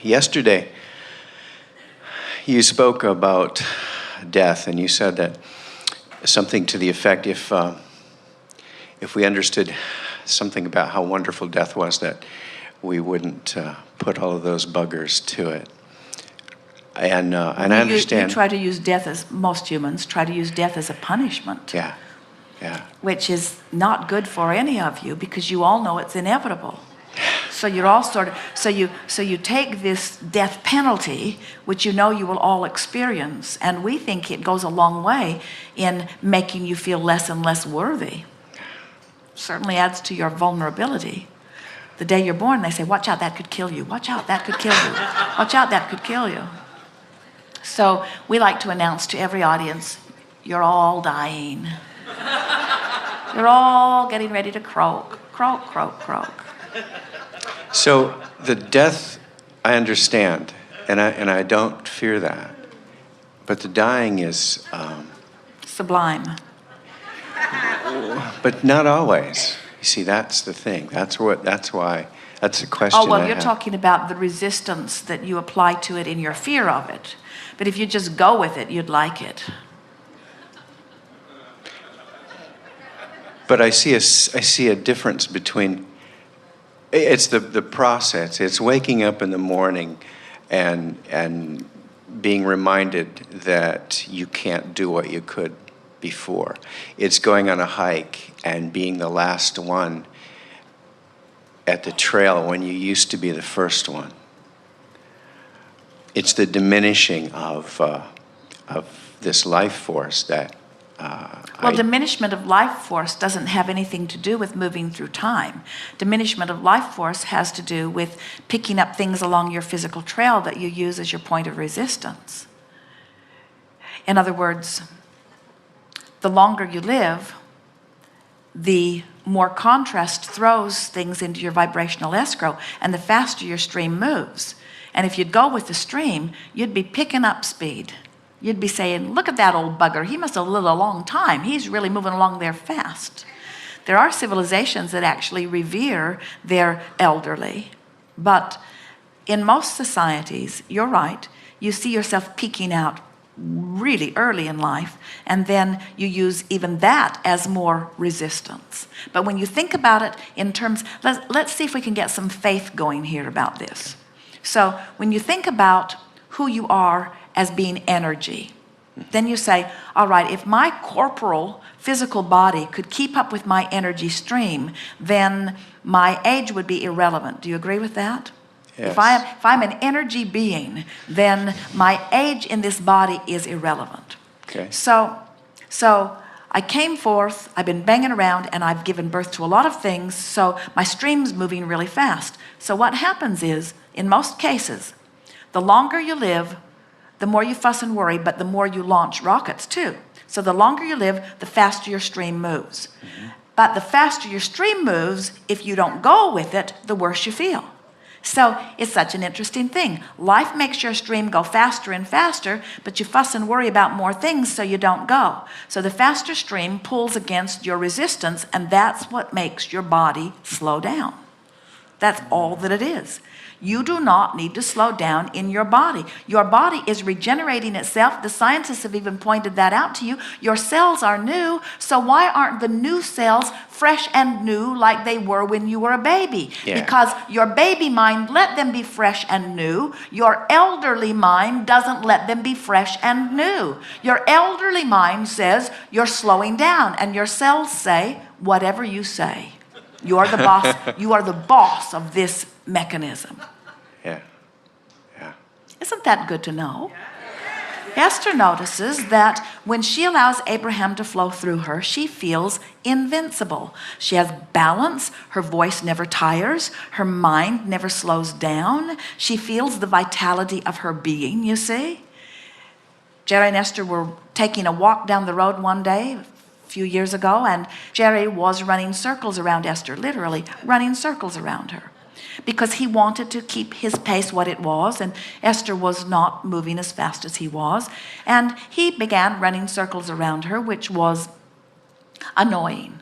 Yesterday, you spoke about death, and you said that something to the effect, if we understood something about how wonderful death was, that we wouldn't put all of those buggers to it. And I understand. You try to use death, as most humans try to use death as a punishment. Yeah. Which is not good for any of you, because you all know it's inevitable. So you're all sort of, so you take this death penalty, which you know you will all experience, and we think it goes a long way in making you feel less and less worthy. Certainly adds to your vulnerability. The day you're born, they say, watch out, that could kill you. Watch out, that could kill you. Watch out, that could kill you. So we like to announce to every audience, you're all dying. You're all getting ready to croak, croak, croak, croak. So the death, I understand, and I don't fear that. But the dying is sublime. But not always. You see, that's the thing. That's why. That's the question. Oh well, you're talking about the resistance that you apply to it in your fear of it. But if you just go with it, you'd like it. But I see a difference between. It's the process. It's waking up in the morning and being reminded that you can't do what you could before. It's going on a hike and being the last one at the trail when you used to be the first one. It's the diminishing of this life force that. Diminishment of life force doesn't have anything to do with moving through time. Diminishment of life force has to do with picking up things along your physical trail that you use as your point of resistance. In other words, the longer you live, the more contrast throws things into your vibrational escrow, and the faster your stream moves. And if you'd go with the stream, you'd be picking up speed. You'd be saying, look at that old bugger. He must have lived a long time. He's really moving along there fast. There are civilizations that actually revere their elderly. But in most societies, you're right, you see yourself peaking out really early in life, and then you use even that as more resistance. But when you think about it in terms, let's see if we can get some faith going here about this. So when you think about who you are as being energy, then you say, all right, if my corporal physical body could keep up with my energy stream, then my age would be irrelevant. Do you agree with that? Yes. If I'm an energy being, then my age in this body is irrelevant. Okay. So I came forth, I've been banging around, and I've given birth to a lot of things, so my stream's moving really fast. So what happens is, in most cases, the longer you live, the more you fuss and worry, but the more you launch rockets too. So the longer you live, the faster your stream moves. Mm-hmm. But the faster your stream moves, if you don't go with it, the worse you feel. So it's such an interesting thing. Life makes your stream go faster and faster, but you fuss and worry about more things, so you don't go. So the faster stream pulls against your resistance, and that's what makes your body slow down. That's all that it is. You do not need to slow down in your body. Your body is regenerating itself. The scientists have even pointed that out to you. Your cells are new, so why aren't the new cells fresh and new like they were when you were a baby? Yeah. Because your baby mind let them be fresh and new. Your elderly mind doesn't let them be fresh and new. Your elderly mind says you're slowing down, and your cells say, whatever you say. You are the boss. You are the boss of this mechanism. Yeah. Isn't that good to know? Esther notices that when she allows Abraham to flow through her, she feels invincible. She has balance. Her voice never tires. Her mind never slows down. She feels the vitality of her being, you see. Jerry and Esther were taking a walk down the road one day, a few years ago, and Jerry was running circles around Esther, literally running circles around her, because he wanted to keep his pace what it was, and Esther was not moving as fast as he was. And he began running circles around her, which was annoying.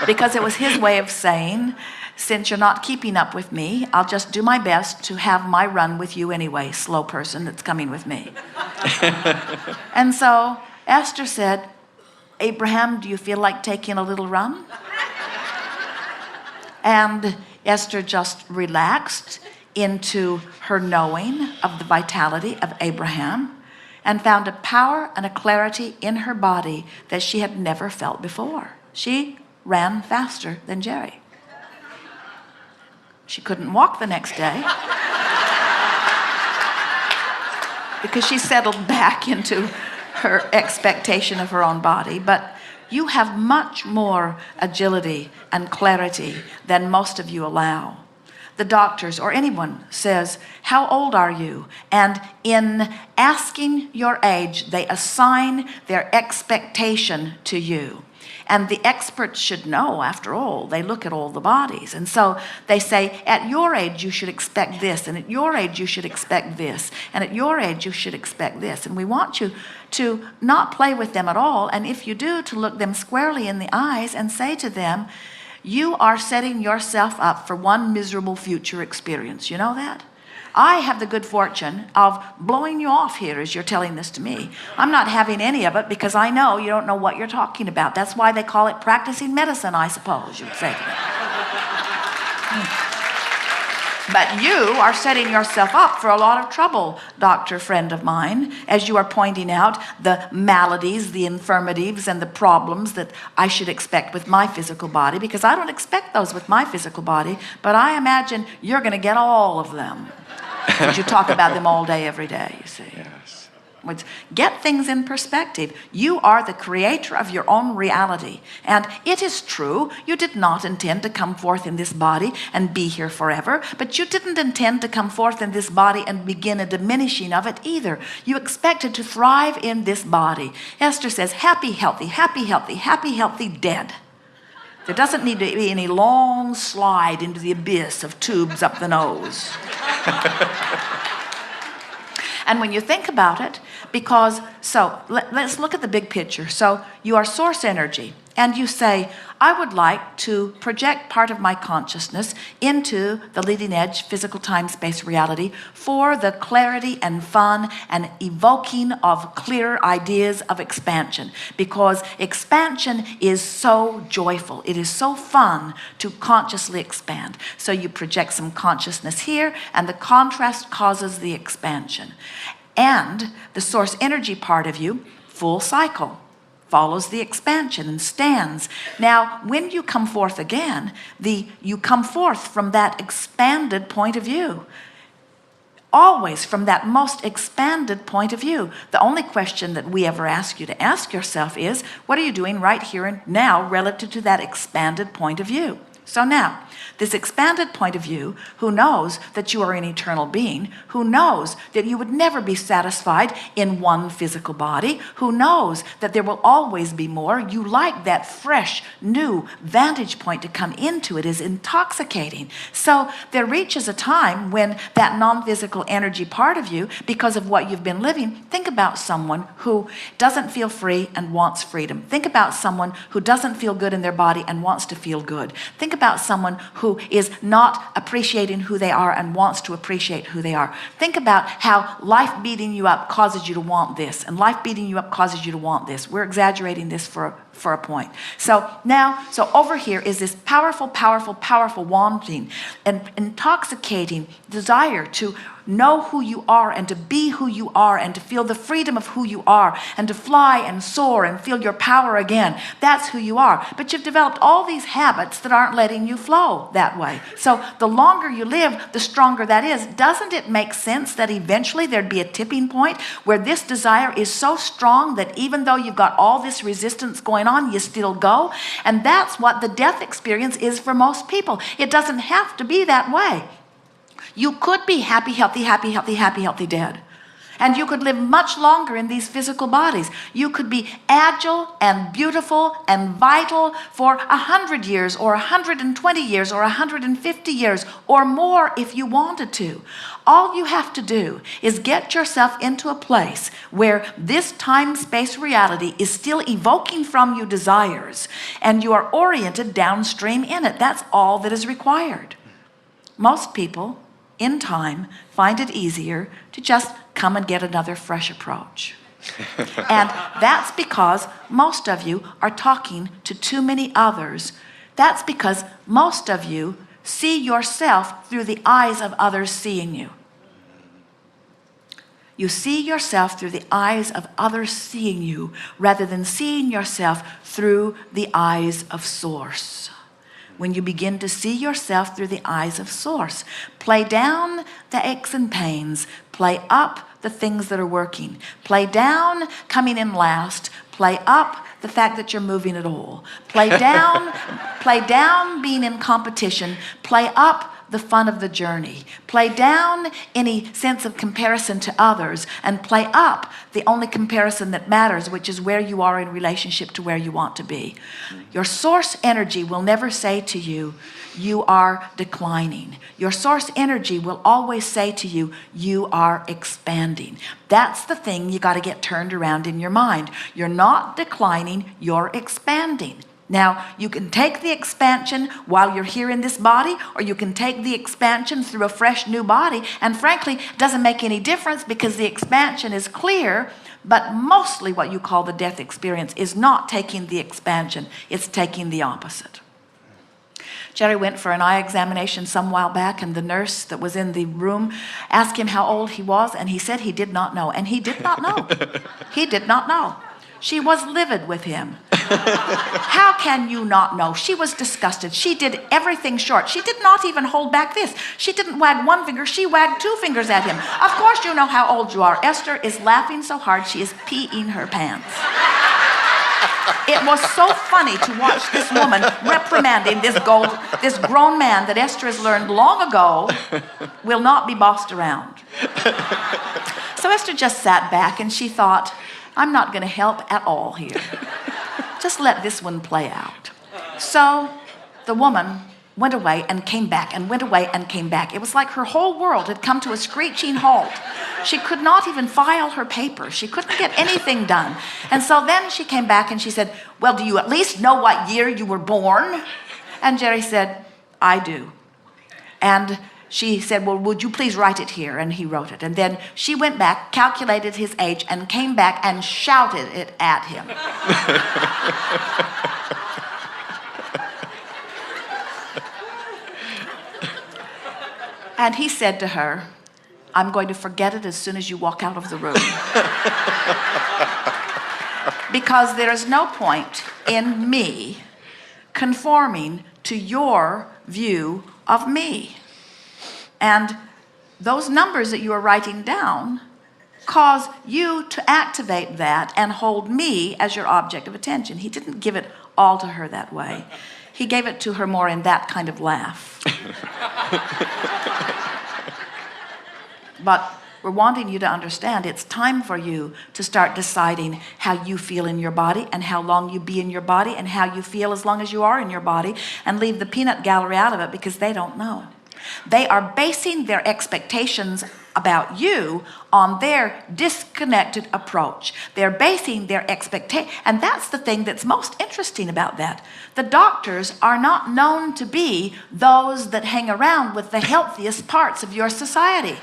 Because it was his way of saying, since you're not keeping up with me, I'll just do my best to have my run with you anyway, slow person that's coming with me. And so Esther said, Abraham, do you feel like taking a little run? And Esther just relaxed into her knowing of the vitality of Abraham and found a power and a clarity in her body that she had never felt before. She ran faster than Jerry. She couldn't walk the next day because she settled back into her expectation of her own body. But you have much more agility and clarity than most of you allow. The doctors or anyone says, how old are you? And in asking your age, they assign their expectation to you. And the experts should know, after all, they look at all the bodies. And so they say, at your age, you should expect this. And at your age, you should expect this. And at your age, you should expect this. And we want you to not play with them at all. And if you do, to look them squarely in the eyes and say to them, you are setting yourself up for one miserable future experience. You know that? I have the good fortune of blowing you off here as you're telling this to me. I'm not having any of it because I know you don't know what you're talking about. That's why they call it practicing medicine, I suppose you'd say to me. But you are setting yourself up for a lot of trouble, doctor friend of mine, as you are pointing out the maladies, the infirmities, and the problems that I should expect with my physical body, because I don't expect those with my physical body, but I imagine you're going to get all of them. Because you talk about them all day, every day, you see. Yes. Which, get things in perspective. You are the creator of your own reality. And it is true, you did not intend to come forth in this body and be here forever, but you didn't intend to come forth in this body and begin a diminishing of it either. You expected to thrive in this body. Esther says, happy, healthy, happy, healthy, happy, healthy, dead. There doesn't need to be any long slide into the abyss of tubes up the nose. And when you think about it, let's look at the big picture. So you are source energy, and you say, I would like to project part of my consciousness into the leading edge physical time-space reality for the clarity and fun and evoking of clear ideas of expansion, because expansion is so joyful. It is so fun to consciously expand. So you project some consciousness here, and the contrast causes the expansion. And the source energy part of you, full cycle, follows the expansion and stands. Now, when you come forth again, you come forth from that expanded point of view. Always from that most expanded point of view. The only question that we ever ask you to ask yourself is, what are you doing right here and now relative to that expanded point of view? So now, this expanded point of view, who knows that you are an eternal being, who knows that you would never be satisfied in one physical body, who knows that there will always be more, you like that fresh, new vantage point to come into. It is intoxicating. So there reaches a time when that non-physical energy part of you, because of what you've been living, think about someone who doesn't feel free and wants freedom. Think about someone who doesn't feel good in their body and wants to feel good. Think about someone who is not appreciating who they are and wants to appreciate who they are. Think about how life beating you up causes you to want this, and life beating you up causes you to want this. We're exaggerating this for a point. So over here is this powerful, powerful, powerful wanting and intoxicating desire to know who you are and to be who you are and to feel the freedom of who you are and to fly and soar and feel your power again. That's who you are. But you've developed all these habits that aren't letting you flow that way. So the longer you live, the stronger that is. Doesn't it make sense that eventually there'd be a tipping point where this desire is so strong that even though you've got all this resistance going on, you still go? And that's what the death experience is for most people. It doesn't have to be that way. You could be happy, healthy, happy, healthy, happy, healthy, dead. And you could live much longer in these physical bodies. You could be agile and beautiful and vital for 100 years or 120 years or 150 years or more if you wanted to. All you have to do is get yourself into a place where this time-space reality is still evoking from you desires, and you are oriented downstream in it. That's all that is required. Most people, in time, find it easier to just come and get another fresh approach. And that's because most of you are talking to too many others. That's because most of you see yourself through the eyes of others seeing you. You see yourself through the eyes of others seeing you rather than seeing yourself through the eyes of Source. When you begin to see yourself through the eyes of Source, play down the aches and pains, play up the things that are working, play down coming in last, play up the fact that you're moving at all, play down being in competition, play up the fun of the journey, play down any sense of comparison to others, and play up the only comparison that matters, which is where you are in relationship to where you want to be. Your source energy will never say to you, you are declining. Your source energy will always say to you, you are expanding. That's the thing you got to get turned around in your mind. You're not declining, you're expanding. Now, you can take the expansion while you're here in this body, or you can take the expansion through a fresh new body, and frankly, it doesn't make any difference because the expansion is clear, but mostly what you call the death experience is not taking the expansion, it's taking the opposite. Jerry went for an eye examination some while back, and the nurse that was in the room asked him how old he was, and he said he did not know, and he did not know. He did not know. She was livid with him. How can you not know? She was disgusted. She did everything short. She did not even hold back this. She didn't wag one finger. She wagged two fingers at him. Of course you know how old you are. Esther is laughing so hard she is peeing her pants. It was so funny to watch this woman reprimanding this grown man that Esther has learned long ago will not be bossed around. So Esther just sat back and she thought, I'm not going to help at all here. Just let this one play out. So the woman went away and came back and went away and came back. It was like her whole world had come to a screeching halt. She could not even file her papers. She couldn't get anything done. And so then she came back and she said, well, do you at least know what year you were born? And Jerry said, I do. And she said, well, would you please write it here? And he wrote it. And then she went back, calculated his age, and came back and shouted it at him. And he said to her, I'm going to forget it as soon as you walk out of the room. Because there is no point in me conforming to your view of me. And those numbers that you are writing down cause you to activate that and hold me as your object of attention. He didn't give it all to her that way. He gave it to her more in that kind of laugh. But we're wanting you to understand it's time for you to start deciding how you feel in your body and how long you be in your body and how you feel as long as you are in your body, and leave the peanut gallery out of it because they don't know. They are basing their expectations about you on their disconnected approach. They're basing their expectation, and that's the thing that's most interesting about that. The doctors are not known to be those that hang around with the healthiest parts of your society.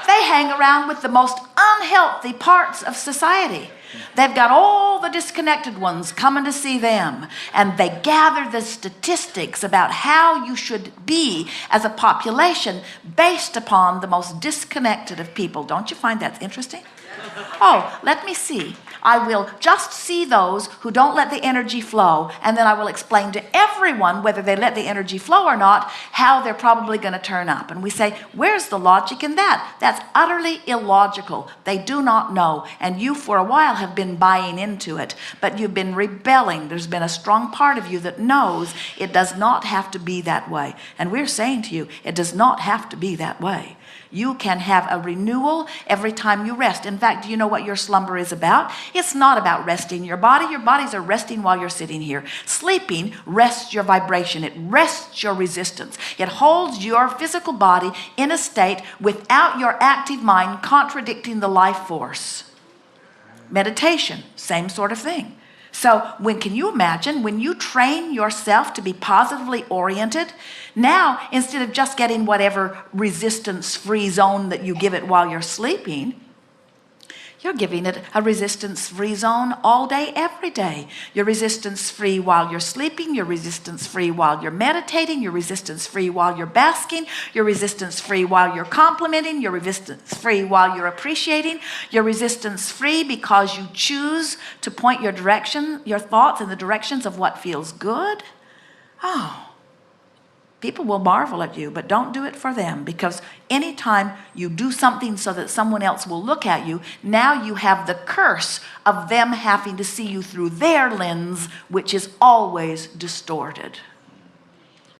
They hang around with the most unhealthy parts of society. They've got all the disconnected ones coming to see them, and they gather the statistics about how you should be as a population based upon the most disconnected of people. Don't you find that interesting? Oh, let me see. I will just see those who don't let the energy flow, and then I will explain to everyone, whether they let the energy flow or not, how they're probably going to turn up. And we say, where's the logic in that? That's utterly illogical. They do not know. And you for a while have been buying into it, but you've been rebelling. There's been a strong part of you that knows it does not have to be that way. And we're saying to you, it does not have to be that way. You can have a renewal every time you rest. In fact, do you know what your slumber is about? It's not about resting your body. Your bodies are resting while you're sitting here. Sleeping rests your vibration. It rests your resistance. It holds your physical body in a state without your active mind contradicting the life force. Meditation, same sort of thing. So can you imagine when you train yourself to be positively oriented, now instead of just getting whatever resistance-free zone that you give it while you're sleeping, you're giving it a resistance-free zone all day, every day. You're resistance-free while you're sleeping. You're resistance-free while you're meditating. You're resistance-free while you're basking. You're resistance-free while you're complimenting. You're resistance-free while you're appreciating. You're resistance-free because you choose to point your thoughts in the directions of what feels good. Oh. People will marvel at you, but don't do it for them, because anytime you do something so that someone else will look at you, now you have the curse of them having to see you through their lens, which is always distorted.